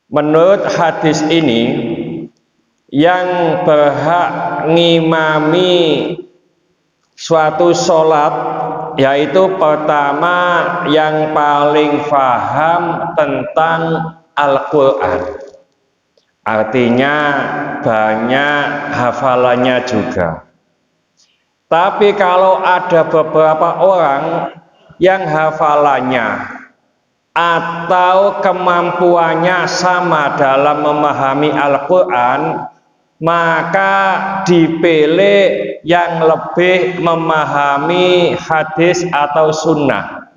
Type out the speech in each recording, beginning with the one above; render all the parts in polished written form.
Menurut hadis ini, yang berhak ngimami suatu sholat yaitu pertama yang paling paham tentang Al-Quran, artinya banyak hafalannya juga. Tapi kalau ada beberapa orang yang hafalannya atau kemampuannya sama dalam memahami Al-Quran, maka dipilih yang lebih memahami hadis atau sunnah.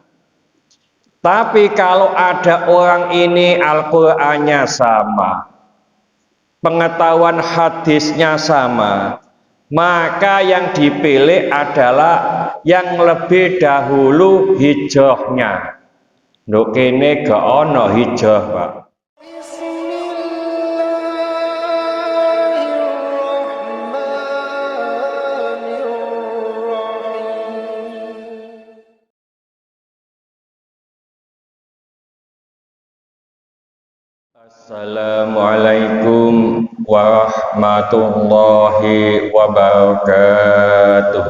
Tapi kalau ada orang ini Al-Qurannya sama, pengetahuan hadisnya sama, maka yang dipilih adalah yang lebih dahulu hijrahnya. Nduk kene gak ono hijrah, Pak. Assalamualaikum warahmatullahi wabarakatuh.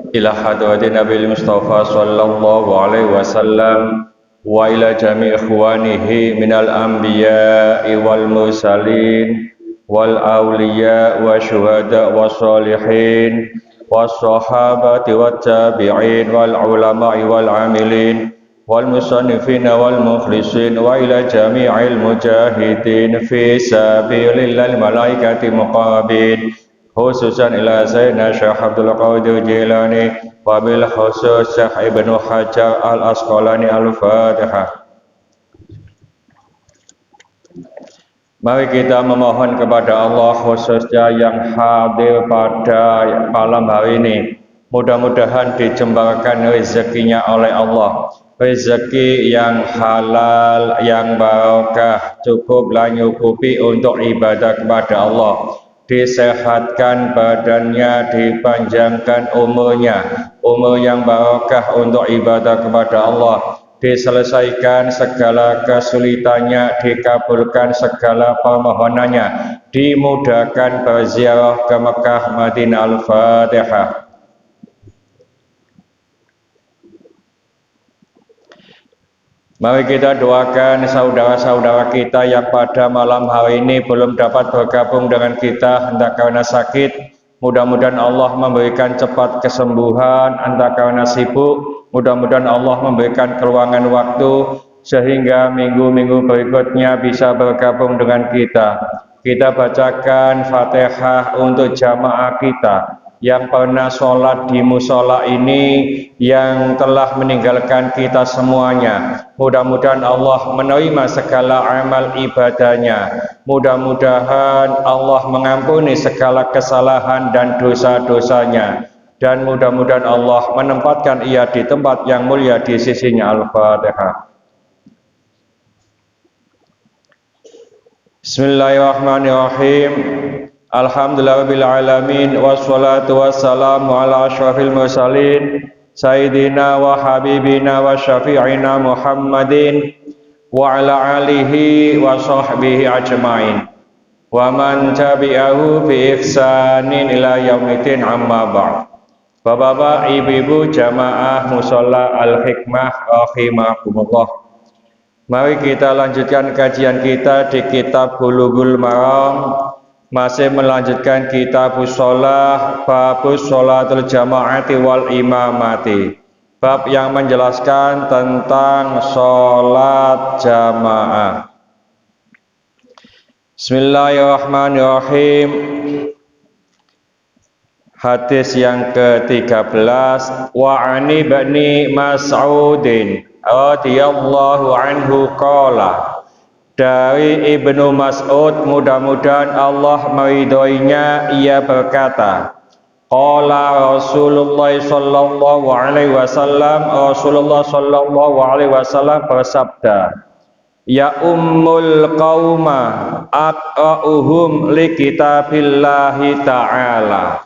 Ila hadratin Nabi Mustafa sallallahu alaihi wasallam wa ila jami' ikhwanihi minal anbiya'i wal mursalin wal awliya wa syuhada wa salihin was sahabati wat tabi'in wal ulama'i wal amilin wal musannifin wal mukhlisin wa ila jami'il mujahidin fi sabilillahil malaikati muqarrabin, khususan ila Sayyidina Syekh Abdul Qadir Jilani wa bil khusus Syekh Ibnu Hajar Al-Asqalani. Al-Fatihah. Mari kita memohon kepada Allah, khususnya yang hadir pada malam hari ini, mudah-mudahan dijembarkan rezekinya oleh Allah, rezeki yang halal, yang barokah, cukuplah nyukupi untuk ibadah kepada Allah, disehatkan badannya, dipanjangkan umurnya, umur yang barokah untuk ibadah kepada Allah, diselesaikan segala kesulitannya, dikabulkan segala permohonannya, dimudahkan berziarah ke Mekah Madinah. Al-Fatihah. Mari kita doakan saudara-saudara kita yang pada malam hari ini belum dapat bergabung dengan kita, entah karena sakit, mudah-mudahan Allah memberikan cepat kesembuhan, entah karena sibuk, mudah-mudahan Allah memberikan keluangan waktu sehingga minggu-minggu berikutnya bisa bergabung dengan kita. Kita bacakan Fatihah untuk jamaah kita yang pernah sholat di musola ini, yang telah meninggalkan kita semuanya. Mudah-mudahan Allah menerima segala amal ibadahnya. Mudah-mudahan Allah mengampuni segala kesalahan dan dosa-dosanya. Dan mudah-mudahan Allah menempatkan ia di tempat yang mulia di sisinya. Al-Fatihah. Bismillahirrahmanirrahim. Alhamdulillahirabbil alamin, wassalatu wassalamu ala asyrafil mursalin sayyidina wa habibina wa syafi'ina Muhammadin wa ala alihi wa sahbihi ajmain wa man tabi'ahu bi ihsanin ila yaumiddin, amma ba'd. Bapak-bapak, ibu-ibu jamaah mushola Al-Hikmah rahimakumullah, mari kita lanjutkan kajian kita di kitab Bulughul Maram. Masih melanjutkan kitab shalah, babus sholatul jamaati wal imamati, bab yang menjelaskan tentang sholat jamaah. Bismillahirrahmanirrahim. Hadis yang ke-13, wa ani bani Mas'udin radhiyallahu anhu qala, dari Ibnu Mas'ud, mudah-mudahan Allah meridhoinya, ia berkata, qala Rasulullah sallallahu alaihi wasallam, Rasulullah sallallahu alaihi wasallam bersabda, ya ummul qauma aqra'uhum li kitabillahi ta'ala,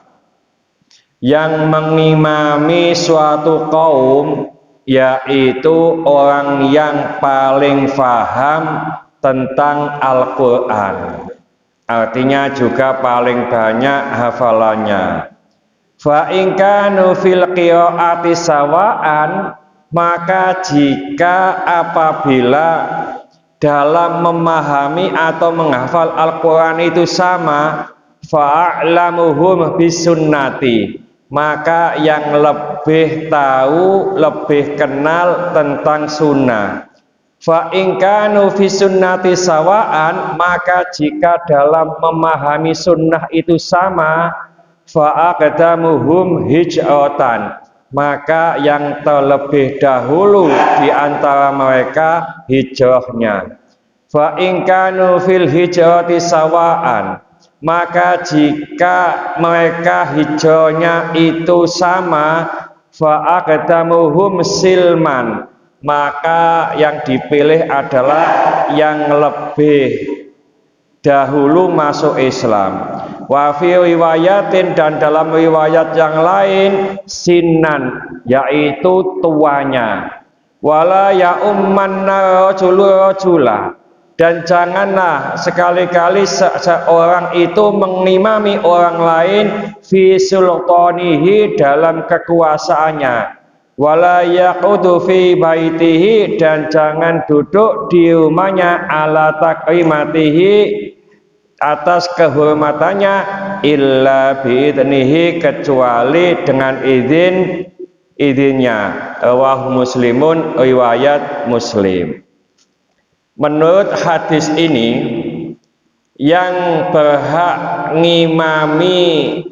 yang mengimami suatu kaum yaitu orang yang paling faham tentang Al-Quran, artinya juga paling banyak hafalannya. Fa in kanu fil qiraati sawaan, maka jika apabila dalam memahami atau menghafal Al-Quran itu sama, fa'lamuhum bisunnati, maka yang lebih tahu, lebih kenal tentang sunnah. Fa in kanu fi sunnati sawaan, maka jika dalam memahami sunnah itu sama, fa aqdamuhum hijratan, maka yang terlebih dahulu di antara mereka hijrahnya. Fa in kanu fil hijrati sawaan, maka jika mereka hijrahnya itu sama, fa aqdamuhum silman, maka yang dipilih adalah yang lebih dahulu masuk Islam. Wa fi riwayatin, dan dalam riwayat yang lain, sinan, yaitu tuanya. Wala ya umman rajula, dan janganlah sekali-kali seorang itu mengimami orang lain fi sultanihi, dalam kekuasaannya. Wala yaqudu fi baitihi, dan jangan duduk di rumahnya ala takrimatihi, atas kehormatannya, illa biidnihi, kecuali dengan izinnya. Rawah Muslimun, riwayat Muslim. Menurut hadis ini, yang berhak ngimami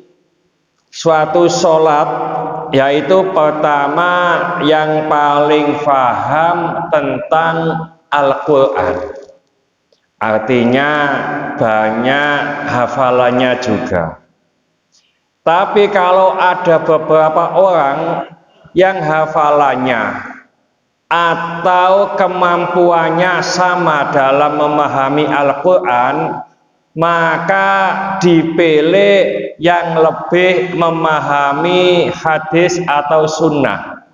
suatu sholat, yaitu pertama yang paling paham tentang Al-Quran, artinya banyak hafalannya juga. Tapi kalau ada beberapa orang yang hafalannya atau kemampuannya sama dalam memahami Al-Quran, maka dipilih yang lebih memahami hadis atau sunnah.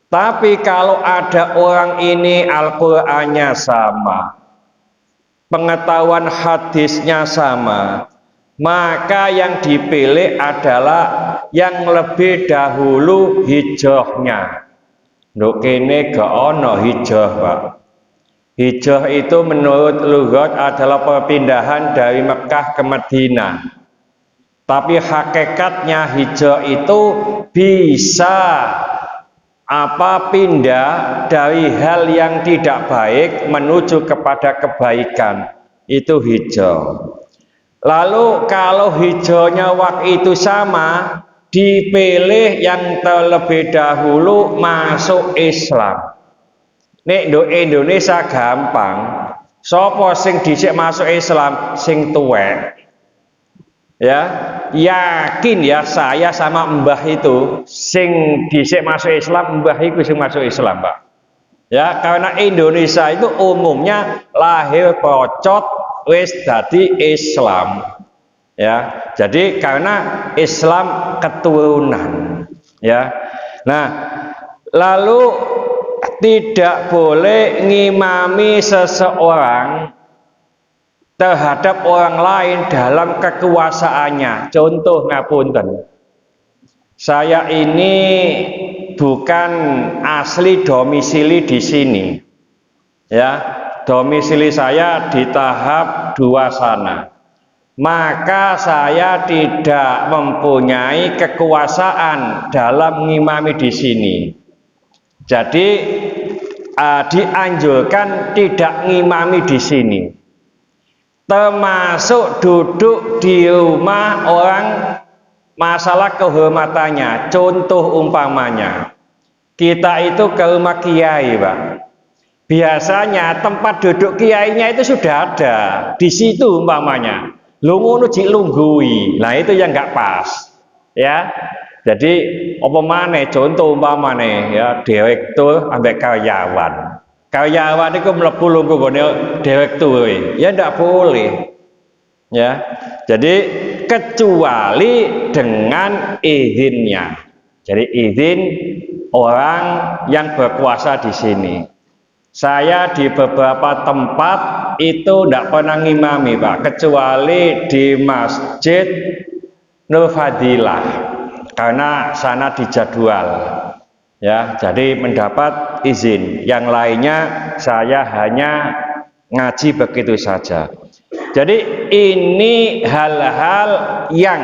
Tapi kalau ada orang ini Al-Qurannya sama, pengetahuan hadisnya sama, maka yang dipilih adalah yang lebih dahulu hijrahnya. Nduk kene gak ono hijrah, Pak. Hijrah itu menurut lughat adalah perpindahan dari Mekah ke Madinah. Tapi hakikatnya hijrah itu bisa pindah dari hal yang tidak baik menuju kepada kebaikan. Itu hijrah. Lalu kalau hijrahnya waktu itu sama, dipilih yang terlebih dahulu masuk Islam. Nek do Indonesia gampang. Sopo sing dhisik masuk Islam? Sing tuwek. Ya, yakin ya saya sama mbah itu, sing dhisik masuk Islam, mbah iku sing masuk Islam, Pak. Ya, karena Indonesia itu umumnya lahir pocot wis dadi Islam. Ya, jadi karena Islam keturunan. Ya. Nah, lalu tidak boleh ngimami seseorang terhadap orang lain dalam kekuasaannya. Contoh ngapunten, saya ini bukan asli domisili di sini, ya, domisili saya di tahap 2 sana, maka saya tidak mempunyai kekuasaan dalam ngimami di sini. Jadi dianjurkan tidak ngimami di sini, termasuk duduk di rumah orang, masalah kehormatannya. Contoh umpamanya, kita itu ke rumah kiai, Pak. Biasanya tempat duduk kiainya itu sudah ada di situ umpamanya. Lu ngono jik lunggui, nah itu yang nggak pas, ya. Jadi apa maneh contoh umpamane ya, direktur ambek karyawan. Karyawan itu mlebu lungguh gone direktur, ya ndak boleh. Ya. Jadi kecuali dengan izinnya. Jadi izin orang yang berkuasa di sini. Saya di beberapa tempat itu tidak pernah ngimami Pak, kecuali di Masjid Nur Fadilah, karena sana dijadwal ya, jadi mendapat izin. Yang lainnya saya hanya ngaji begitu saja. Jadi ini hal-hal yang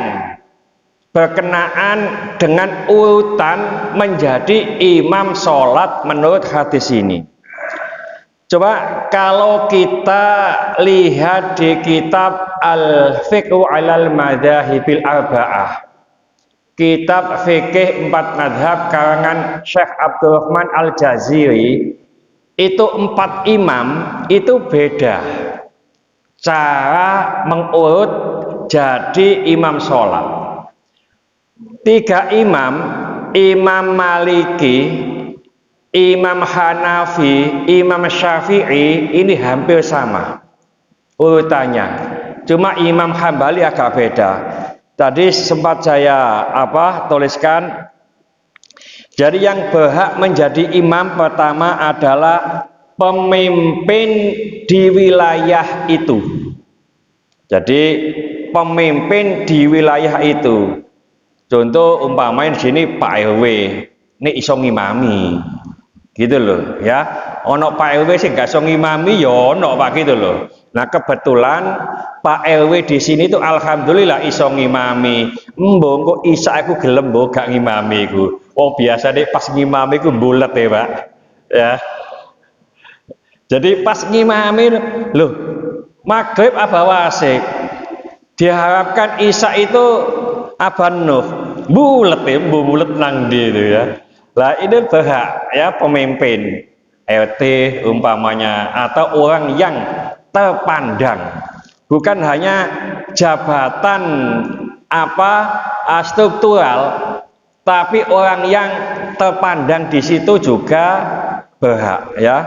berkenaan dengan urutan menjadi imam sholat menurut hadis ini. Coba kalau kita lihat di kitab Al-Fiqhu 'alal Madzahibil Arba'ah, kitab fikih 4 madhab karangan Syekh Abdurrahman Al-Jaziri, itu 4 imam itu beda cara mengurut jadi imam sholat. 3 imam, Imam Maliki, Imam Hanafi, Imam Syafi'i, ini hampir sama urutannya. Cuma Imam Hambali agak beda. Tadi sempat saya tuliskan. Jadi yang berhak menjadi imam pertama adalah pemimpin di wilayah itu. Jadi pemimpin di wilayah itu. Contoh umpamanya di sini Pak RW, ini iso ngimami. Gitu loh ya, ono Pak RW sih gak iso ngimami ya ono Pak, gitu loh. Nah kebetulan Pak RW di sini tuh alhamdulillah iso ngimami. Mbok kok isa aku gelem mbok gak ngimami iku. Oh biasa deh pas ngimami iku bulet ya Pak ya. Jadi pas ngimami loh, maghrib apa wasik, diharapkan isya itu abanuh bulet ya, bulet nang di itu ya. Lah ini berhak ya pemimpin RT umpamanya, atau orang yang terpandang, bukan hanya jabatan struktural, tapi orang yang terpandang di situ juga berhak ya.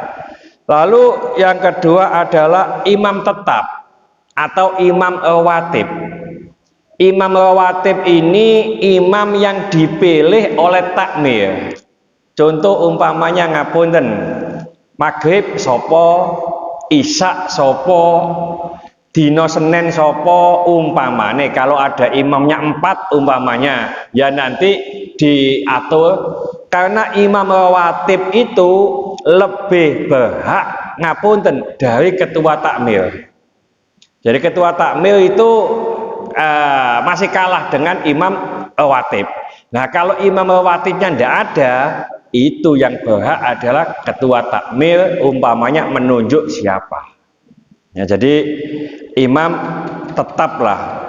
Lalu yang kedua adalah imam tetap atau imam rawatib. Imam rawatib ini imam yang dipilih oleh takmir. Contoh umpamanya ngapunten, maghrib sopo, isya sopo, dino Senin sopo, umpamane kalau ada imamnya 4 umpamanya, ya nanti diatur, karena imam rawatib itu lebih berhak ngapunten dari ketua takmir. Jadi ketua takmir itu masih kalah dengan imam rawatib. Nah kalau imam rawatibnya tidak ada, itu yang berhak adalah ketua takmir, umpamanya menunjuk siapa ya. Jadi imam tetaplah,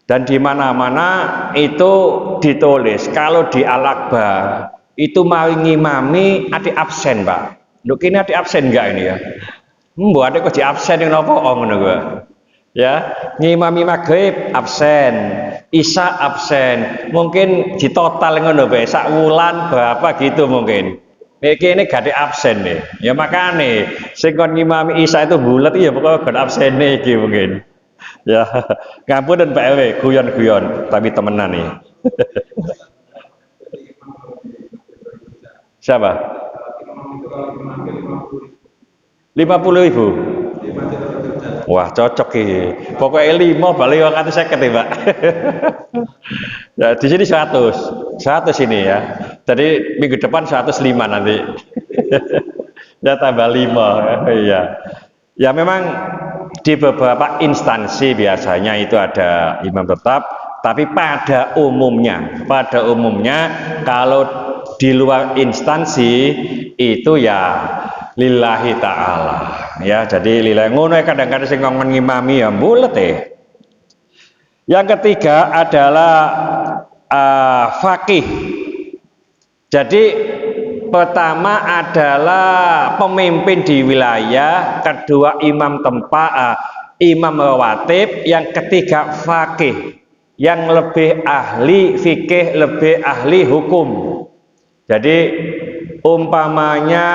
dan di mana-mana itu ditulis kalau di Al-Akbar itu mari ngimami ati absen Pak. Nduk ini ati absen enggak ini ya? Mbok ati kok di absen yang nopo ngono gua. Ya, ngimami maghrib absen, isya absen, mungkin di total ngono bae sak wulan berapa gitu mungkin. Ini gak ada absen nih. Ya makane sing kon ngimami isya itu bulat ya pokoknya gak absen nih iki mungkin. Ya, ngapunten Pak RW, guyon-guyon tapi temenan nih. Siapa? 50.000. Wah cocok ini. Pokoknya 5 balik waktu 50 ya Pak. Ya, di sini 100 ini ya. Jadi minggu depan 105 nanti. Ya tambah 5 ya. Ya memang di beberapa instansi biasanya itu ada imam tetap, tapi pada umumnya kalau di luar instansi itu ya lillahi ta'ala ya. Jadi lillahi ngono kadang-kadang sing ngomong ngimami ya bulet ya. Yang ketiga adalah faqih. Jadi pertama adalah pemimpin di wilayah, kedua imam tempat, imam rawatib, yang ketiga faqih, yang lebih ahli fikih, lebih ahli hukum. Jadi umpamanya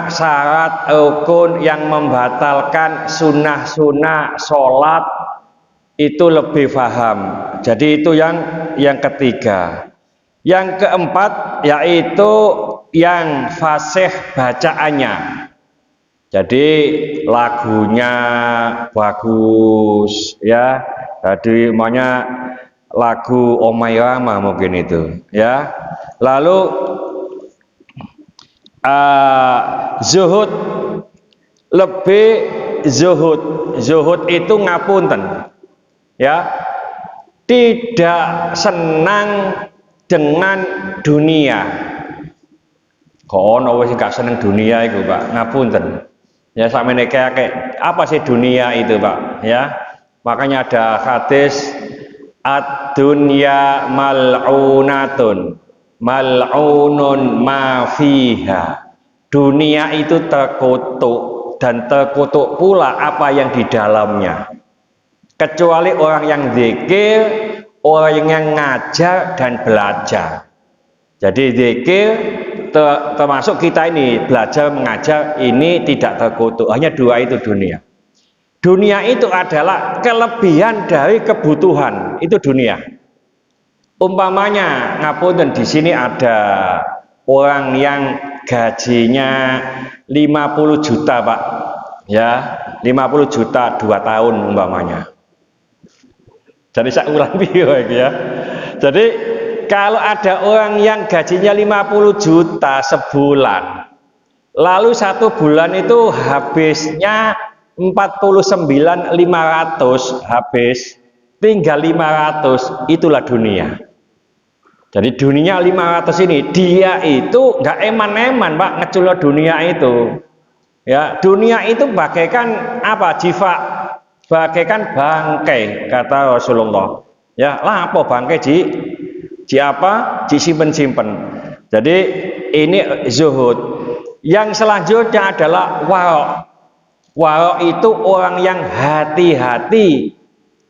syarat rukun yang membatalkan sunnah-sunnah sholat itu lebih paham. Jadi itu yang ketiga. Yang keempat yaitu yang fasih bacaannya. Jadi lagunya bagus ya. Jadi maunya lagu Omayama mungkin itu ya. Lalu zuhud, lebih zuhud itu ngapunten ya, tidak senang dengan dunia. Kok ono wis gak seneng dunia itu Pak, ngapunten ya. Sampeyan kayak apa sih dunia itu Pak ya. Makanya ada hadis ad-dunya mal'unatun mal'unun ma fiha. Dunia itu terkutuk dan terkutuk pula apa yang di dalamnya. Kecuali orang yang zikir, orang yang ngajar dan belajar. Jadi zikir termasuk kita ini belajar mengajar ini tidak terkutuk. Hanya dua itu dunia. Dunia itu adalah kelebihan dari kebutuhan, itu dunia. Umpamanya ngapunten, di sini ada orang yang gajinya 50 juta Pak ya, 50 juta 2 tahun umpamanya. Jadi saya ulangi ya. Jadi kalau ada orang yang gajinya 50 juta sebulan, lalu 1 bulan itu habisnya 49.500 habis, tinggal 500, itulah dunia. Jadi dunia 500 ini, dia itu nggak eman-eman Pak ngeculo dunia itu ya. Dunia itu bagaikan apa? Jiwa, bagaikan bangkai kata Rasulullah ya. Lah apa bangkai ji apa? Ji simpen-simpen. Jadi ini zuhud. Yang selanjutnya adalah warok. Warok itu orang yang hati-hati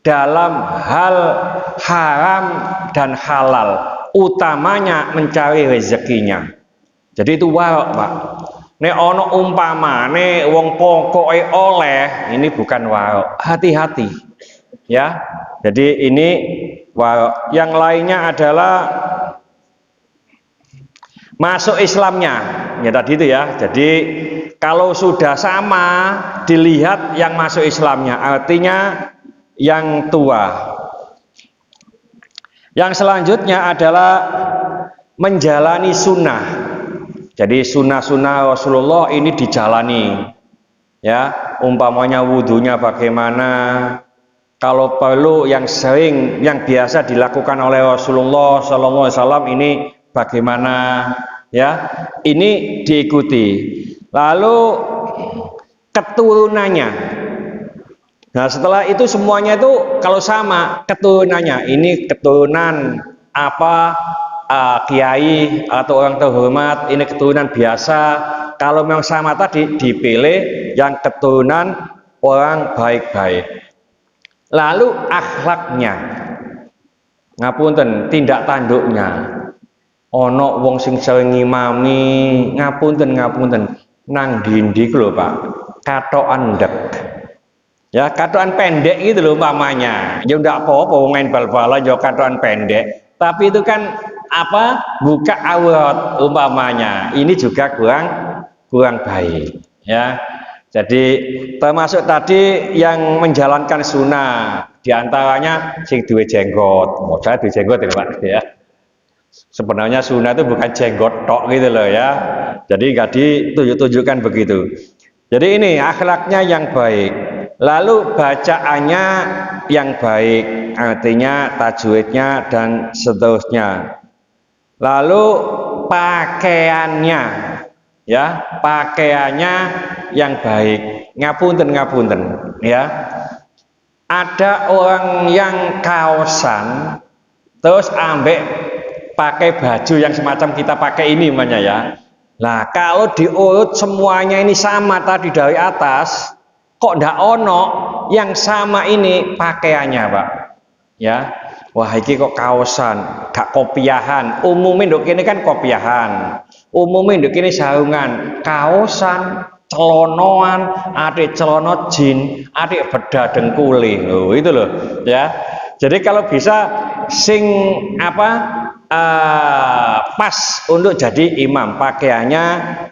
dalam hal haram dan halal, utamanya mencari rezekinya. Jadi itu warok Pak. Nek ono umpamane wong pokoke oleh, ini bukan warok. Hati-hati ya. Jadi ini warok. Yang lainnya adalah masuk Islamnya ya, tadi itu ya. Jadi kalau sudah sama dilihat yang masuk Islamnya, artinya yang tua. Yang selanjutnya adalah menjalani sunnah. Jadi sunnah-sunnah Rasulullah ini dijalani ya. Umpamanya wudhunya bagaimana, kalau perlu yang sering, yang biasa dilakukan oleh Rasulullah SAW ini bagaimana ya, ini diikuti. Lalu keturunannya. Nah setelah itu semuanya itu kalau sama keturunannya, ini keturunan apa, kiai atau orang terhormat, ini keturunan biasa. Kalau memang sama tadi dipilih yang keturunan orang baik-baik. Lalu akhlaknya, ngapunten, tindak tanduknya. Ono wong sing sering ngimami, ngapunten nang dindi lho Pak, katokan ndek. Ya, katokan pendek gitu loh umpamanya. Ya ndak apa-apa main bal-balan ya katokan pendek. Tapi itu kan apa? Buka aurat umpamanya. Ini juga kurang baik, ya. Jadi termasuk tadi yang menjalankan sunnah, diantaranya sing duwe jenggot. Oh, saya duwe jenggot ya Pak, ya. Sebenarnya sunnah itu bukan jenggot tok gitu loh ya. Jadi nggak ditunjukkan begitu. Jadi ini akhlaknya yang baik. Lalu bacaannya yang baik, artinya tajwidnya dan seterusnya. Lalu pakaiannya, ya, pakaiannya yang baik. Ngapunten ya. Ada orang yang kaosan terus ambek pakai baju yang semacam kita pakai ini namanya ya. Nah, kalau diurut semuanya ini sama tadi dari atas, kok ndak ono yang sama ini pakaiannya Pak ya. Wah iki kok kaosan gak kopiahan. Umumnya nduk kene kan kopiahan, umumnya nduk kene sarungan, kaosan, celonoan, adik celana jin, adik beda dengkuli loh, itu loh ya. Jadi kalau bisa sing apa pas untuk jadi imam, pakaiannya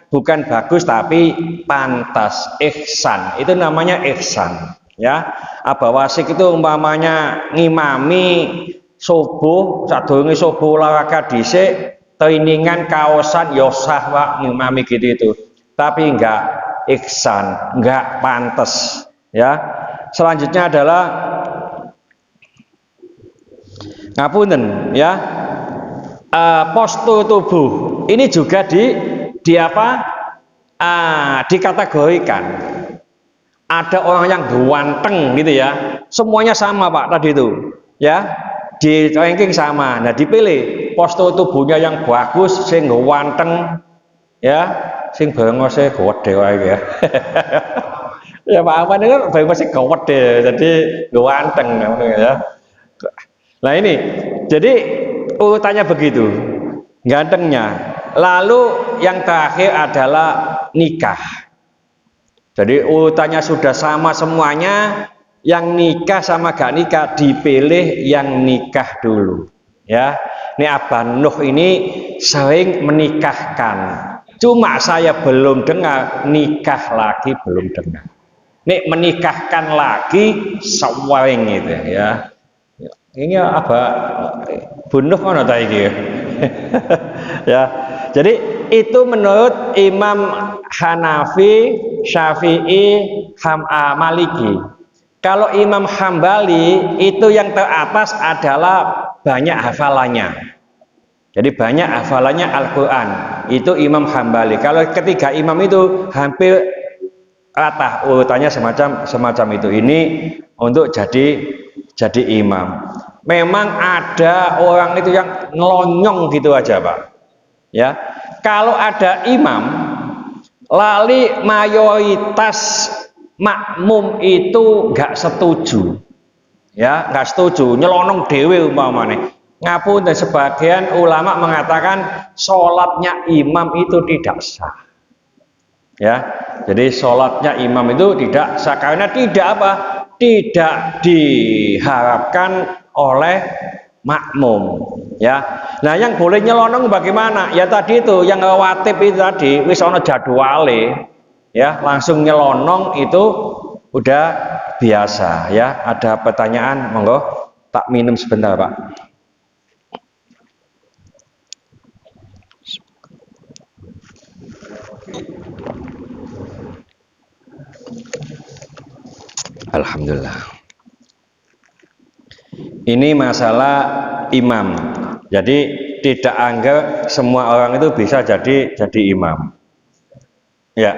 bukan bagus tapi pantas, ihsan, itu namanya ihsan ya. Abah Wasik itu umpamanya ngimami subuh, sadurunge subuh olahraga dhisik, trainingan kaosan ya sah Pak ngimami gitu itu, tapi enggak ihsan, enggak pantas ya. Selanjutnya adalah ngapunten ya, postur tubuh ini juga di apa, dikategorikan. Ada orang yang ganteng gitu ya, semuanya sama Pak tadi itu ya, di ranking sama. Nah dipilih postur tubuhnya yang bagus, sing ganteng ya, sing brengose gede wae ya. Ya Pak Aman itu brengose gede, jadi ganteng ya. Nah ini, jadi urutannya begitu, gantengnya. Lalu yang terakhir adalah nikah. Jadi urutannya sudah sama semuanya, yang nikah sama gak nikah dipilih yang nikah dulu. Ya, ini Abah Nuh ini sering menikahkan. Cuma saya belum dengar nikah lagi, belum dengar. Nih menikahkan lagi sawing gitu ya. Ini apa bunuh mana tadi ya. Jadi itu menurut Imam Hanafi, Syafi'i, Maliki. Kalau Imam Hambali itu yang teratas adalah banyak hafalannya. Jadi banyak hafalannya Al-Quran. Itu Imam Hambali. Kalau ketiga imam itu hampir rata urutannya semacam itu. Ini untuk jadi imam. Memang ada orang itu yang ngelonyong gitu aja Pak ya. Kalau ada imam lali mayoritas makmum itu nggak setuju ya, nggak setuju, nyelonong dewe umpamane. Ngapun, dan sebagian ulama mengatakan sholatnya imam itu tidak sah ya. Jadi sholatnya imam itu tidak sah karena tidak apa, tidak diharapkan oleh makmum ya. Nah yang boleh nyelonong bagaimana ya, tadi itu yang rawatib itu tadi wis ana jadwale ya, langsung nyelonong itu udah biasa ya. Ada pertanyaan, monggo tak minum sebentar Pak. Alhamdulillah. Ini masalah imam. Jadi tidak anggap semua orang itu bisa jadi imam. Ya.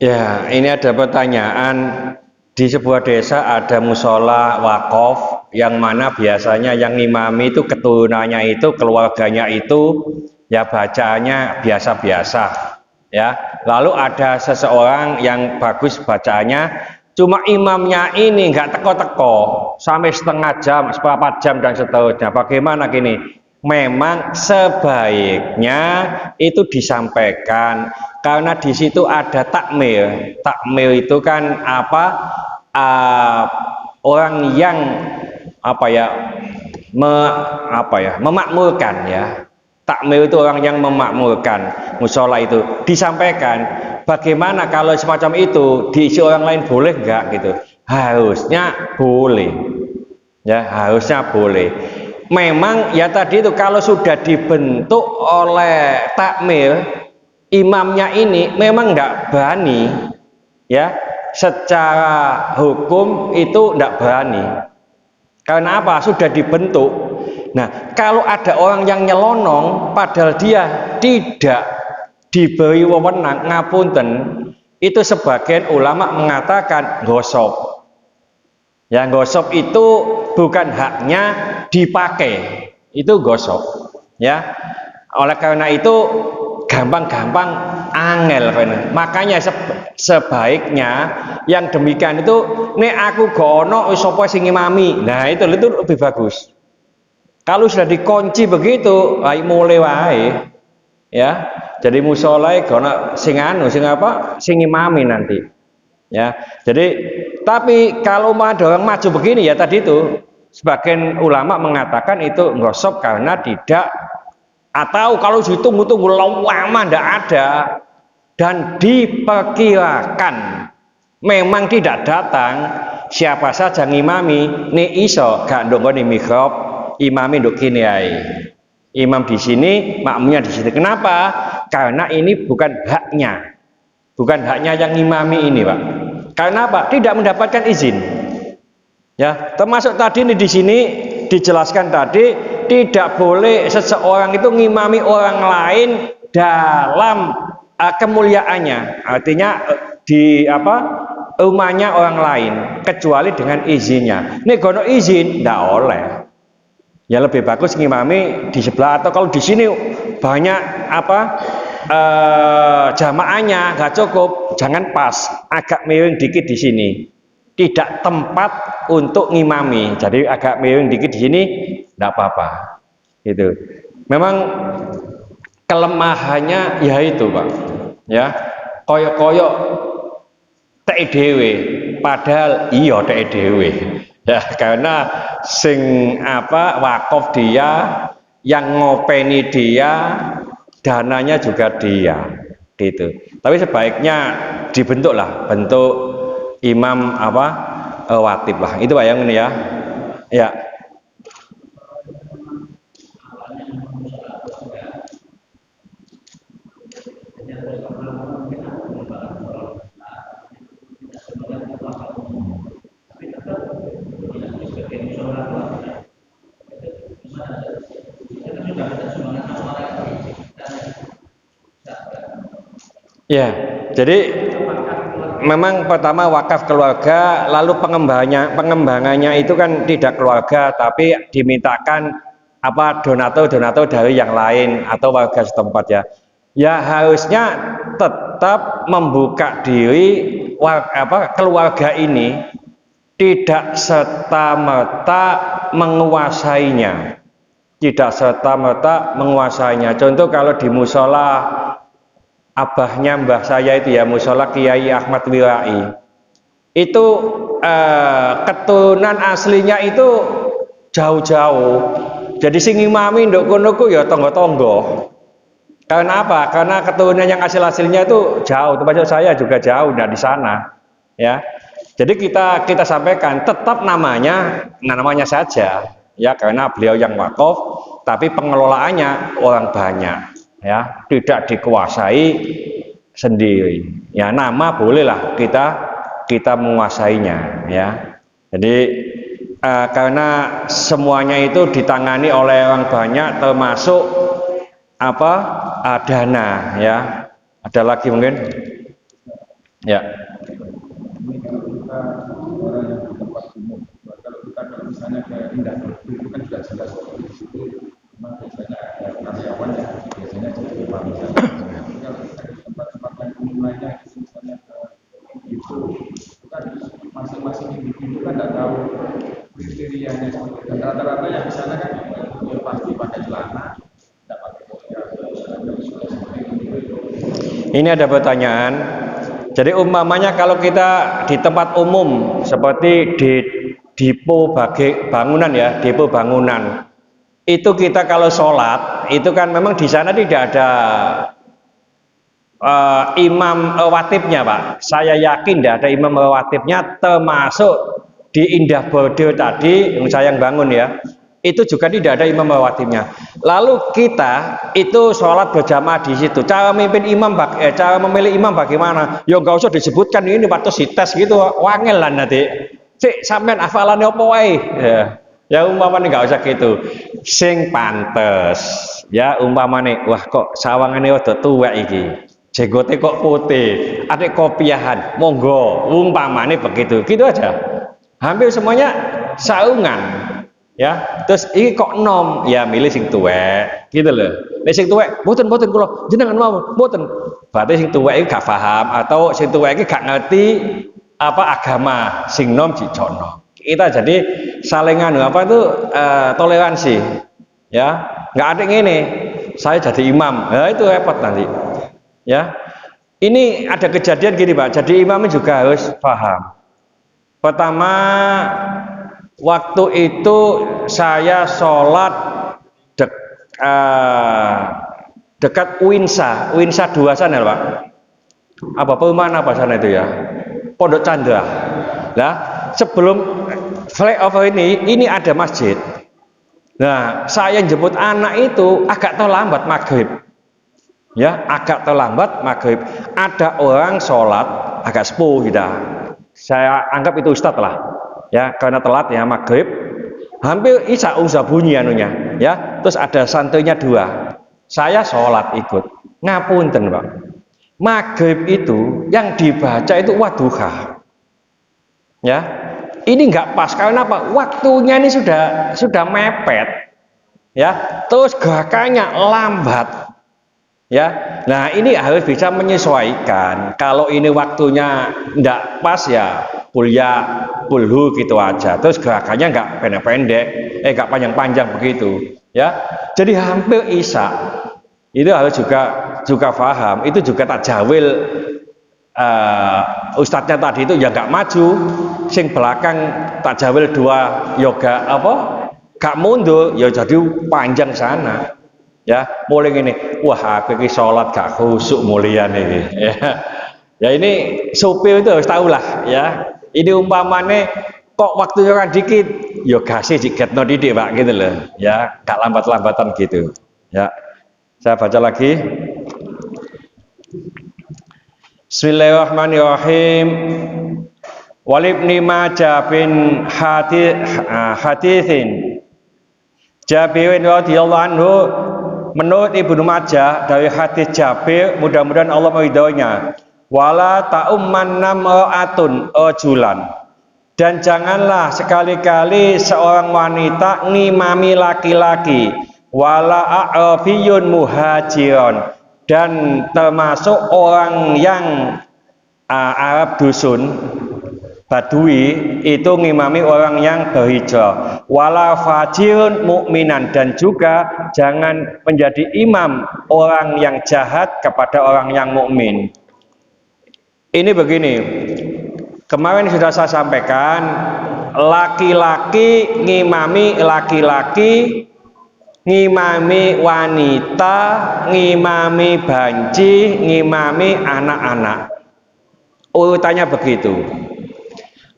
Ya, ini ada pertanyaan. Di sebuah desa ada musola wakaf yang mana biasanya yang ngimami itu keturunannya itu, keluarganya itu ya bacaannya biasa-biasa ya. Lalu ada seseorang yang bagus bacaannya, cuma imamnya ini nggak teko-teko sampai setengah jam, seperempat jam dan seterusnya. Bagaimana gini? Memang sebaiknya itu disampaikan karena di situ ada takmir. Takmir itu kan apa? Orang yang memakmurkan ya. Takmir itu orang yang memakmurkan musola itu. Disampaikan bagaimana kalau semacam itu diisi orang lain, boleh enggak gitu? Harusnya boleh ya, harusnya boleh. Memang ya tadi itu kalau sudah dibentuk oleh takmir, imamnya ini memang enggak berani ya, secara hukum itu enggak berani. Karena apa? Sudah dibentuk. Nah, kalau ada orang yang nyelonong padahal dia tidak diberi wewenang, ngapunten, itu sebagian ulama mengatakan gosok. Ya, gosok itu bukan haknya dipakai, itu gosok. Ya, oleh karena itu gampang-gampang angel. Makanya sebaiknya yang demikian itu, nek aku gono sapa sing ngimami. Nah, itu lebih bagus. Kalau sudah dikunci begitu, ayo mulai wae. Ya, jadi musolai gono sing anu, sing apa? Sing ngimami nanti. Ya, jadi tapi kalau ada orang maju begini ya tadi itu sebagian ulama mengatakan itu gosok karena tidak, atau kalau ditunggu-tunggu lama tidak ada dan diperkirakan memang tidak datang, siapa saja ngimami ni iso gak ndonga ni mihrab imami nduk kene ae. Imam di sini, makmumnya di sini. Kenapa? Karena ini bukan haknya. Bukan haknya yang ngimami ini, Pak. Karena apa? Tidak mendapatkan izin. Ya, termasuk tadi ini di sini dijelaskan tadi tidak boleh seseorang itu ngimami orang lain dalam kemuliaannya. Artinya di apa? Rumahnya orang lain kecuali dengan izinnya. Nek gono izin ndak oleh. Ya lebih bagus ngimami di sebelah, atau kalau di sini banyak apa? Jamaahnya nggak cukup, jangan pas, agak miring dikit di sini, tidak tempat untuk ngimami, jadi agak miring dikit di sini, nggak apa-apa. Itu memang kelemahannya ya itu, Pak. Ya, koyok-koyok TDW, padahal iya TDW. Ya, karena sing apa wakaf dia, yang ngopeni dia, dananya juga dia, gitu. Tapi sebaiknya dibentuklah bentuk imam apa watib lah, itu Pak yang ini ya. Ya. Ya, jadi memang pertama wakaf keluarga, lalu pengembangannya itu kan tidak keluarga, tapi dimintakan apa donatur dari yang lain atau warga setempat ya. Ya harusnya tetap membuka diri keluarga ini tidak serta-merta menguasainya. Tidak serta-merta menguasainya. Contoh kalau di musola abahnya mbah saya itu ya, musola Kiai Ahmad Wirai, itu keturunan aslinya itu jauh-jauh, jadi sing imami nduk kono ku ya tonggo-tonggo. Karena apa? Karena keturunan yang asli-aslinya itu jauh, termasuk saya juga jauh dari sana ya. Jadi kita sampaikan tetap namanya saja ya, karena beliau yang wakaf, tapi pengelolaannya orang banyak ya, tidak dikuasai sendiri ya. Nama bolehlah kita menguasainya ya. Jadi karena semuanya itu ditangani oleh orang banyak, termasuk apa dana ya. Ada lagi mungkin ya. Kalau kita misalnya ke Indah itu kan sudah jelas di situ, memang biasanya ada karyawan yang biasanya jadi misalnya kalau kita ke tempat-tempat yang umum lainnya, misalnya itu kan masing-masing individu kan tidak tahu kriterianya seperti itu. Rata-rata yang di sana kan ya pasti pakai celana, tidak pakai toga. Ini ada pertanyaan. Jadi umpamanya kalau kita di tempat umum seperti di depo bangunan ya, depo bangunan, itu kita kalau sholat itu kan memang di sana tidak ada imam rawatibnya, Pak. Saya yakin tidak ada imam rawatibnya, termasuk di Indah Bordeaux tadi yang saya bangun ya, itu juga tidak ada imam rawatibnya. Lalu kita itu sholat berjamaah di situ. Cara memimpin imam, cara memilih imam bagaimana? Ya nggak usah disebutkan ini waktu si tes gitu, wangel lah nanti. Cik sampean hafalannya apa wae? Ya umpamane nggak usah gitu. Sing pantes. Ya umpamane, wah kok sawangane rada tuwek iki. jenggote kok putih, ada kopiahan, monggo, umpamane begitu, gitu aja. Hampir semuanya saungan, ya. Terus ini kok nom, ya milih sing tuwek, gitu loh. Nek sing tuwek, boten kula jenengan mau, boten. Berarti sing tuwek iki gak paham atau sing tuwek iki gak ngerti apa agama, sing nom dicono. Kita jadi saling apa itu toleransi, ya. Nggak ada ngene, saya jadi imam, ya itu repot nanti. Ya, ini ada kejadian gini Pak. Jadi imam juga harus paham. Pertama, waktu itu saya sholat dekat Uinsa 2 sana Pak. Apa perumahan apa sana itu ya? Pondok Chandra. Nah, sebelum flyover ini ada masjid. Nah, saya jemput anak itu agak terlambat maghrib. Ya, agak terlambat maghrib. Ada orang sholat agak sepuh gitu. Saya anggap itu ustadz lah, ya, karena telat ya maghrib. Hampir isya bunyi anunya, ya. Terus ada santrinya 2. Saya sholat ikut. Ngapunten Pak. Maghrib itu yang dibaca itu wadduha. Ya, ini nggak pas karena apa? Waktunya ini sudah mepet. Ya, terus gerakannya lambat. Ya, nah ini harus bisa menyesuaikan. Kalau ini waktunya enggak pas ya pulhu gitu aja. Terus gerakannya enggak pendek-pendek, enggak panjang-panjang begitu. Ya, jadi hampir isya itu harus juga paham. Itu juga tajawil ustadznya tadi itu ya enggak maju, sing belakang tajawil 2 yoga apa? Gak mundur, ya jadi panjang sana. Ya, mulai gini, wah aku ini sholat gak khusuk mulia nih, ya ini supir itu harus tahu lah, ya. Ini umpamane kok waktunya orang dikit, yo kasih dikit no didik Pak gitu loh, ya, gak lambat-lambatan gitu, ya. Saya baca lagi. Bismillahirrahmanirrahim. Walibni Majah bin hadithin Jabirin radhiyallahu anhu. Menurut Ibnu Majah dari hadis Jabir, mudah-mudahan Allah meridhoinya, wala ta'umman ra'atun rajulan, dan janganlah sekali-kali seorang wanita ngimami laki-laki, wala a'rabiyun muhajiron, dan termasuk orang yang Arab dusun Badui itu ngimami orang yang berhijrah, wala fajirun mukminan, dan juga jangan menjadi imam orang yang jahat kepada orang yang mukmin. Ini begini, kemarin sudah saya sampaikan, laki-laki ngimami laki-laki, ngimami wanita, ngimami banci, ngimami anak-anak. Urutannya begitu.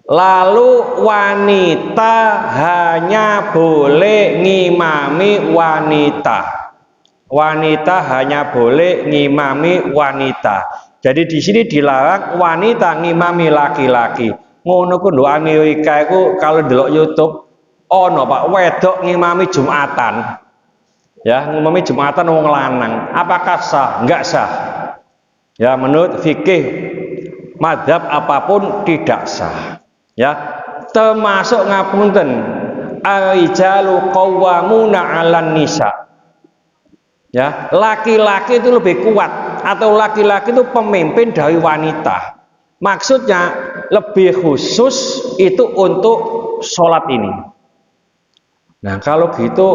Lalu wanita hanya boleh ngimami wanita. Wanita hanya boleh ngimami wanita. Jadi di sini dilarang wanita ngimami laki-laki. Ngono ku ndok Amerika iku kalau delok YouTube ono Pak wedok ngimami Jumatan. Ya, ngimami Jumatan wong lanang. Apakah sah? Enggak sah. Ya, menurut fikih mazhab apapun tidak sah. Ya, termasuk ngapunten ar-rijalu qawwamuna 'alan nisa. Ya, laki-laki itu lebih kuat atau laki-laki itu pemimpin dari wanita. Maksudnya lebih khusus itu untuk sholat ini. Nah, kalau gitu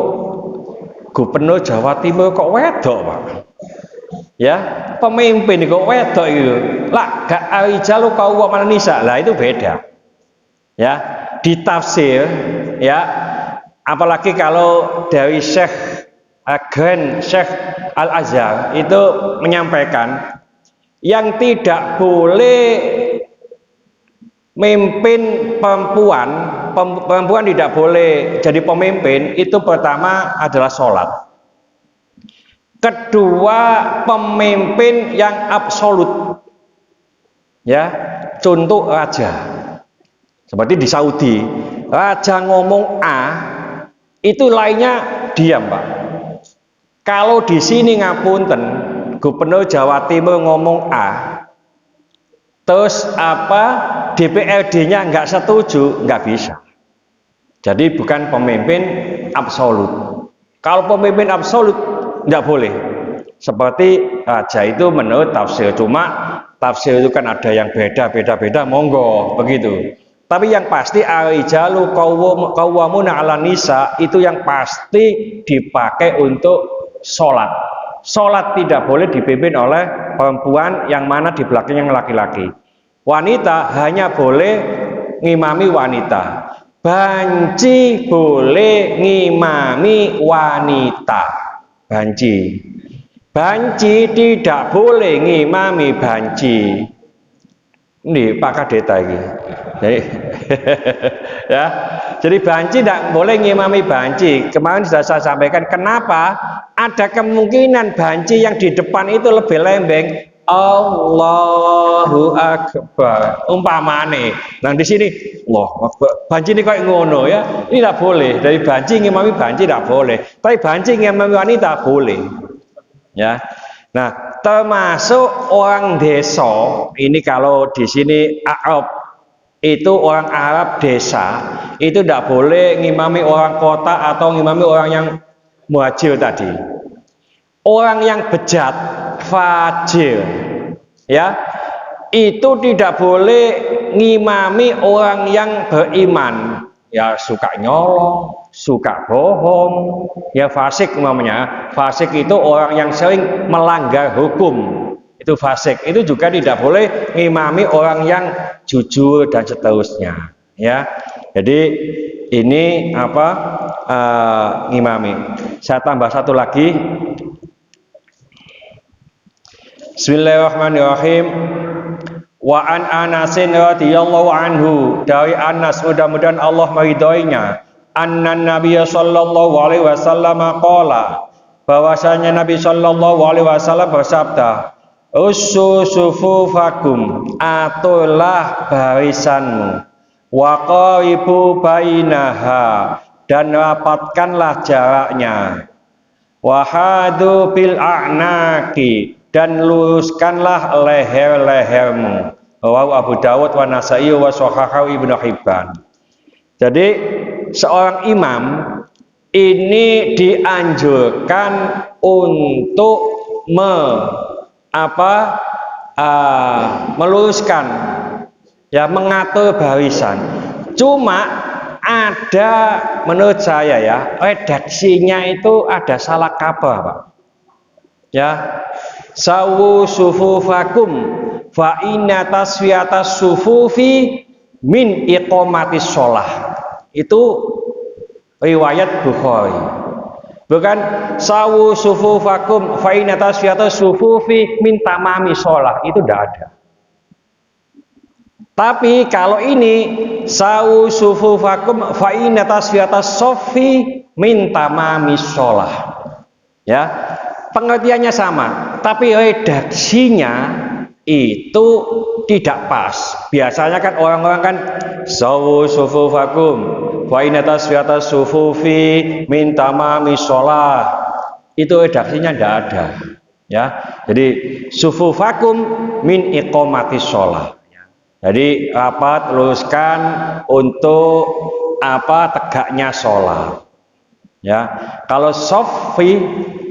Gubernur Jawa Timur kok wedok Pak? Ya, pemimpin kok wedok itu. Lah, gak ar-rijalu qawwamuna 'alan nisa. Lah itu beda. Ya, ditafsir, ya, apalagi kalau dari Syekh Grand Syekh Al-Azhar itu menyampaikan yang tidak boleh memimpin perempuan tidak boleh jadi pemimpin itu pertama adalah sholat, kedua pemimpin yang absolut, ya, contoh raja. Seperti di Saudi, raja ngomong A, itu lainnya diam Pak. Kalau di sini ngapunten, Gubernur Jawa Timur ngomong A, terus DPRD-nya nggak setuju, nggak bisa. Jadi bukan pemimpin absolut. Kalau pemimpin absolut nggak boleh. Seperti raja itu menurut tafsir, cuma tafsir itu kan ada yang beda, monggo begitu. Tapi yang pasti ar-rijalu qawwamuna 'alan nisa itu yang pasti dipakai untuk sholat. Sholat tidak boleh dipimpin oleh perempuan yang mana di belakangnya laki-laki. Wanita hanya boleh ngimami wanita. Banci boleh ngimami wanita. Banci tidak boleh ngimami banci. Ini Pak Kadeta ini. Ya, jadi banci tidak boleh ngimami banci. Kemarin sudah saya sampaikan kenapa ada kemungkinan banci yang di depan itu lebih lembeng. Allahu Akbar. Umpamane. Nah di sini, wah, banci ini kayak ngono ya. Ini tidak boleh. Dari banci ngimami banci tidak boleh. Tapi banci ngimami wanita boleh. Ya, nah termasuk orang desa ini kalau di sini Arab itu orang Arab desa itu tidak boleh ngimami orang kota atau ngimami orang yang muhajir tadi. Orang yang bejat, fajir, ya itu tidak boleh ngimami orang yang beriman. Ya suka nyolong, suka bohong, ya fasik namanya. Fasik itu orang yang sering melanggar hukum, itu fasik. Itu juga tidak boleh ngimami orang yang jujur dan seterusnya, ya. Jadi ini ngimami. Saya tambah satu lagi. Bismillahirrahmanirrahim. Wa an Anasin radhiyallahu anhu, dari Anas mudah-mudahan Allah meridhoinya, anna Nabiy sallallahu alaihi wasallam qala, bahwasanya Nabi sallallahu alaihi wasallam bersabda, ussu sufufakum, aturlah barisanmu, wa qaribu bainaha, dan rapatkanlah jaraknya, wa hadu bil a'naqi, dan luruskanlah leher-lehermu. Rawahu Abu Dawud wa Nasa'i wa Shahahahu Ibnu Hibban. Jadi seorang imam ini dianjurkan untuk meluruskan, ya, mengatur barisan. Cuma ada, menurut saya ya, redaksinya itu ada salah kaprah, Pak. Ya, sawu sufufakum fa inna tasfiyatas sufufi min iqamatis sholah. Itu riwayat Bukhari. Bukan sawu sufufakum fa inna tasfiyatas sufufi min tamami sholah. Itu tidak ada. Tapi kalau ini sawu sufufakum fa inna tasfiyatas sufi min tamami sholah. Ya, pengertiannya sama, tapi redaksinya itu tidak pas. Biasanya kan orang-orang kan sawu sufufakum wa inna tasfiyatas sufufi min tamami sholah, itu redaksinya tidak ada, ya. Jadi sufufakum min iqamatis sholah, jadi rapat, luruskan untuk tegaknya sholat, ya. Kalau sofi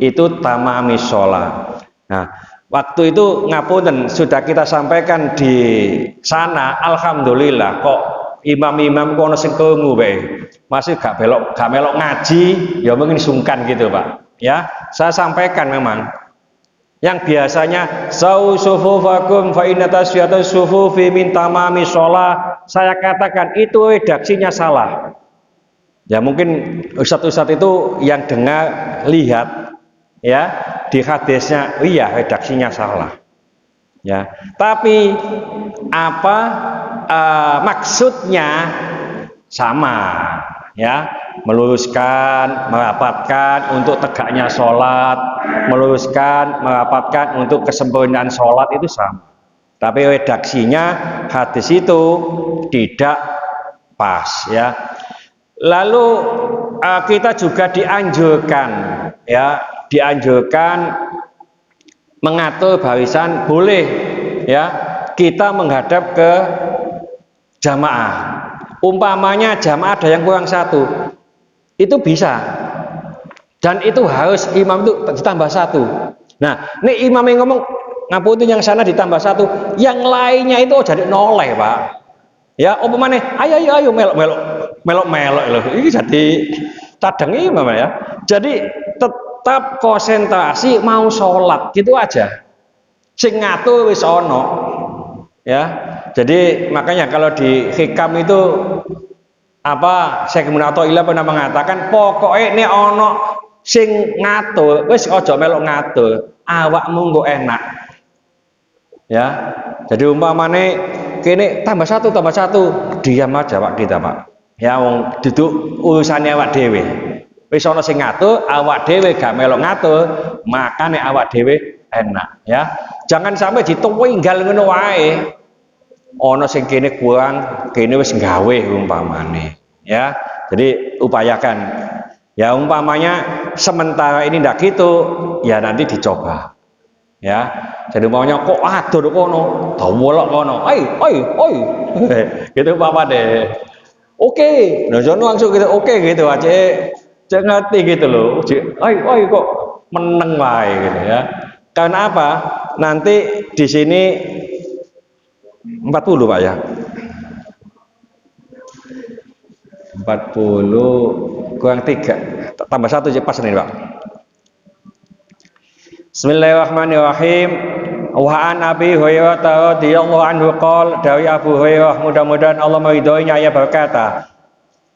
itu tamami sholat. Nah, waktu itu ngapunten sudah kita sampaikan di sana, alhamdulillah kok imam-imam kono sing krungu bae. Masih gak melok ngaji, ya mungkin sungkan gitu, Pak. Ya, saya sampaikan memang yang biasanya sau sufufakum fa inna tasfiyatas sufufi min tamami sholat, saya katakan itu redaksinya salah. Ya mungkin ustadz-ustadz itu yang dengar lihat, ya, di hadisnya, iya redaksinya salah, ya, tapi maksudnya sama, ya, meluruskan, merapatkan untuk tegaknya sholat, meluruskan, merapatkan untuk kesempurnaan sholat, itu sama. Tapi redaksinya hadis itu tidak pas, ya. Lalu kita juga dianjurkan, ya, dianjurkan mengatur barisan boleh ya, kita menghadap ke jamaah. Umpamanya jamaah ada yang kurang satu, itu bisa, dan itu harus imam itu ditambah satu. Nah, ini imam yang ngomong ngapunten yang sana ditambah satu, yang lainnya itu jadi noleh Pak. Ya, umpamanya ayo melok loh. Ini jadi cadang imam ya. Jadi tetap konsentrasi mau sholat gitu aja. Sing ngatur wis ono ya. Jadi makanya kalau di hikam itu apa Syekh Munatoilah pernah mengatakan pokoknya ini ono sing ngatur wis ojo melok ngatur, awakmu nggo enak ya. Jadi umpamane kene tambah satu diam aja Pak kita Pak ya, wong duduk urusannya awak dhewe wis ana sing ngatur, awak dhewe gak melok ngatur, makane awak dhewe enak ya. Jangan sampai ditunggal ngono wae, ana sing kene kurang kene wis gawe umpamane ya. Jadi upayakan ya, umpamanya sementara ini ndak gitu ya, nanti dicoba ya. Jadi umpamanya kok adur kono dawolok kono oi gitu apa deh, oke nah jono langsung gitu oke gitu aja, jangan ngerti gitu loh, oi kok meneng wae gitu ya. Karena apa, nanti di sini 40 Pak ya, 40 kurang 3 tambah 1 pas nih Pak. Bismillahirrahmanirrahim. Wa an Abi Hurairah radhiyallahu anhu qol, dari Abu Hurairah mudah-mudahan Allah meridhoinya, ia berkata,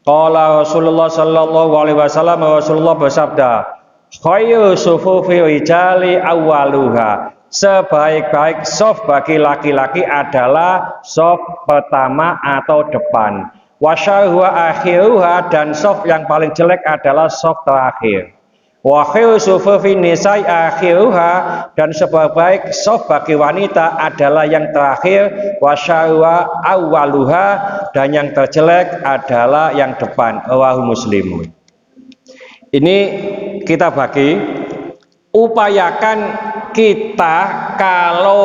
qala Rasulullah sallallahu alaihi wasallam, Rasulullah bersabda, khairu sufufi rijali awwaluha, sebaik-baik shaf bagi laki-laki adalah shaf pertama atau depan, wa syarru akhiruha, dan shaf yang paling jelek adalah shaf terakhir, wa khairu sufufi nisa'i akhiruha, dan sebaik-baik shaf bagi wanita adalah yang terakhir, wa syarru awwaluha, dan yang terjelek adalah yang depan. Rawahu Muslim. Ini kita bagi, upayakan kita kalau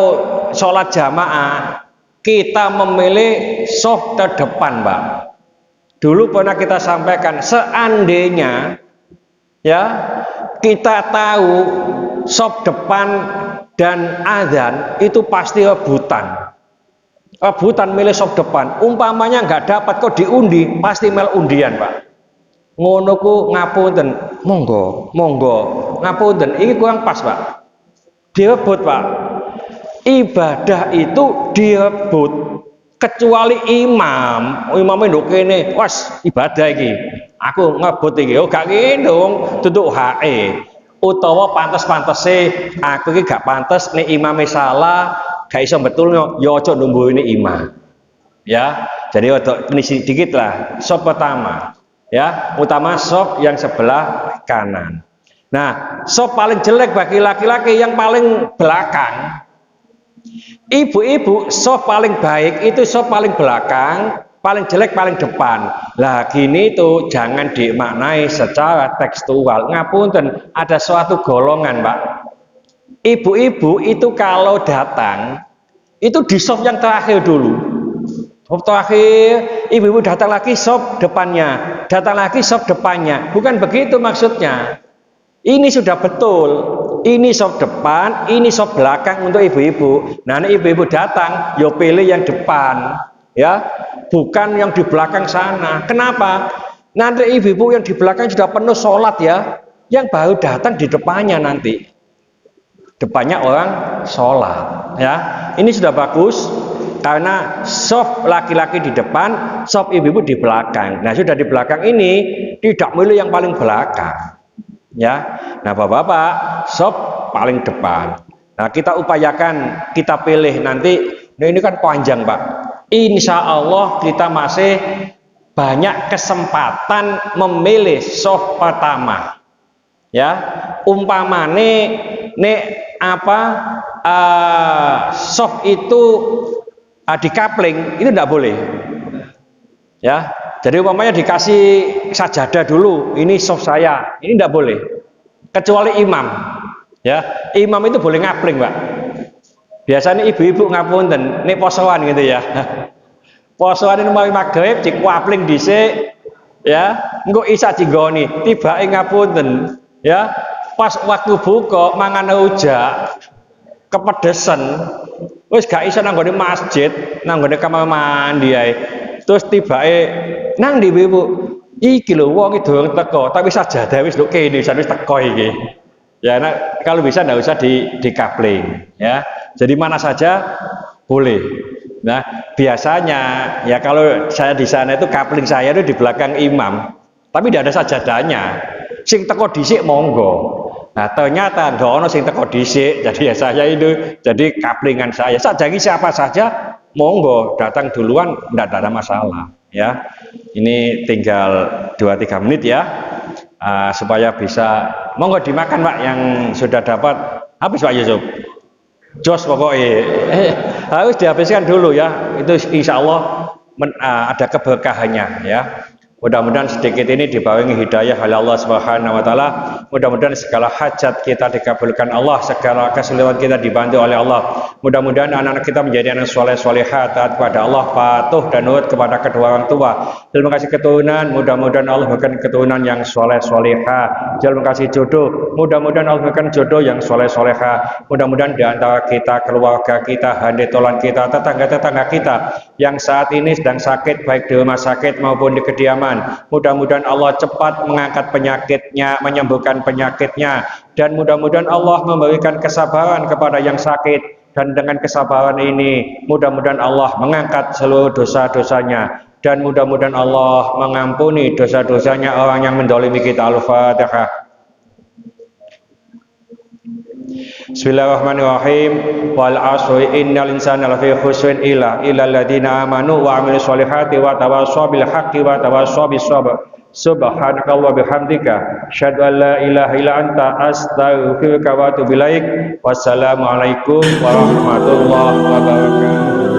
sholat jamaah kita memilih shaf terdepan Pak. Dulu pernah kita sampaikan, seandainya ya kita tahu shaf depan dan azan itu pasti rebutan milih shaf depan, umpamanya nggak dapat kok diundi, pasti mel undian Pak. Ngono ku ngapunten, monggo ngapunten, ini kurang pas Pak, direbut Pak. Ibadah itu direbut, kecuali imamnya nduk kene was ibadah iki aku ngebut iki, oh gak ngene dong, duduk hae utawa pantes-pantese aku iki gak pantes nek imame salah gak iso betul ya aja nungguin imam ya. Jadi penisi dikit lah, shaf pertama ya, utama shaf yang sebelah kanan. Nah, shaf paling jelek bagi laki-laki yang paling belakang. Ibu-ibu shaf paling baik itu shaf paling belakang, paling jelek paling depan. Lah gini tuh jangan dimaknai secara tekstual. Ngapunten, ada suatu golongan Pak, ibu-ibu itu kalau datang itu di shaf yang terakhir dulu. Shaf terakhir, ibu-ibu datang lagi shaf depannya, datang lagi shaf depannya. Bukan begitu maksudnya. Ini sudah betul, ini shaf depan, ini shaf belakang untuk ibu-ibu. Nah, ibu-ibu datang, yo pilih yang depan, ya, bukan yang di belakang sana. Kenapa? Nanti ibu-ibu yang di belakang sudah penuh sholat ya, yang baru datang di depannya nanti. Depannya orang sholat, ya. Ini sudah bagus, karena shaf laki-laki di depan, shaf ibu-ibu di belakang. Nah, sudah di belakang ini tidak milih yang paling belakang. Ya, nah bapak-bapak shaf paling depan. Nah kita upayakan kita pilih nanti. Nah ini kan panjang Pak. Insya Allah kita masih banyak kesempatan memilih shaf pertama. Ya, umpamane nek apa shaf itu di kapling itu tidak boleh. Ya. Jadi umpamanya dikasih sajadah dulu, ini shaf saya, ini tidak boleh, kecuali imam. Ya, imam itu boleh ngapling, Pak. Biasanya ibu-ibu ngapunten, nek posoan gitu ya. Posoan ini mau maghrib cek ngapling dhisik ya, engko isa digoni, tibake ngapunten ya. Pas waktu buka mangan ujak kepedesan wis gak iso nang nggone masjid, nang nggone kamar mandi ae. Terus tibake nang ndi Bu? Iki lho wong iki durung teko, tapi sajadah wis nduk kene, wis teko iki. Ya, nah, kalau bisa nggak usah di coupling, ya. Jadi mana saja boleh. Nah, biasanya ya kalau saya di sana itu coupling saya itu di belakang imam, tapi tidak ada sajadahnya. Sing teko dhisik monggo. Nah, ternyata nggak ono sing teko dhisik, jadi ya saya itu jadi couplingan saya. Sajangi siapa saja monggo datang duluan, tidak ada masalah, ya. Ini tinggal 2-3 menit ya. Supaya bisa monggo dimakan Pak yang sudah dapat habis Pak Yusuf jos pokoknya harus dihabiskan dulu ya, itu insya Allah ada keberkahannya ya. Mudah-mudahan sedikit ini dibarengi hidayah oleh Allah Subhanahu wa taala. Mudah-mudahan segala hajat kita dikabulkan Allah, segala kesulitan kita dibantu oleh Allah. Mudah-mudahan anak-anak kita menjadi anak soleh solehah, taat kepada Allah, patuh dan nurut kepada kedua orang tua. Terima kasih keturunan, mudah-mudahan Allah berikan keturunan yang soleh solehah. Terima kasih jodoh, mudah-mudahan Allah berikan jodoh yang soleh solehah. Mudah-mudahan di antara kita, keluarga kita, handetolan kita, tetangga-tetangga kita yang saat ini sedang sakit baik di rumah sakit maupun di kediaman, mudah-mudahan Allah cepat mengangkat penyakitnya, menyembuhkan penyakitnya, dan mudah-mudahan Allah memberikan kesabaran kepada yang sakit, dan dengan kesabaran ini mudah-mudahan Allah mengangkat seluruh dosa-dosanya, dan mudah-mudahan Allah mengampuni dosa-dosanya orang yang mendolimi kita. Al-Fatihah. Bismillahirrahmanirrahim. Wal asri innal insana lafi khusrin illa alladziina amanu wa 'amilus solihati wa tawassaw bil haqqi wa tawassaw bis sabr. Subhanaka wa bihamdika asyhadu an la ilaha illa anta astaghfiruka wa atubu ilaik. Wassalamu alaikum warahmatullahi wabarakatuh.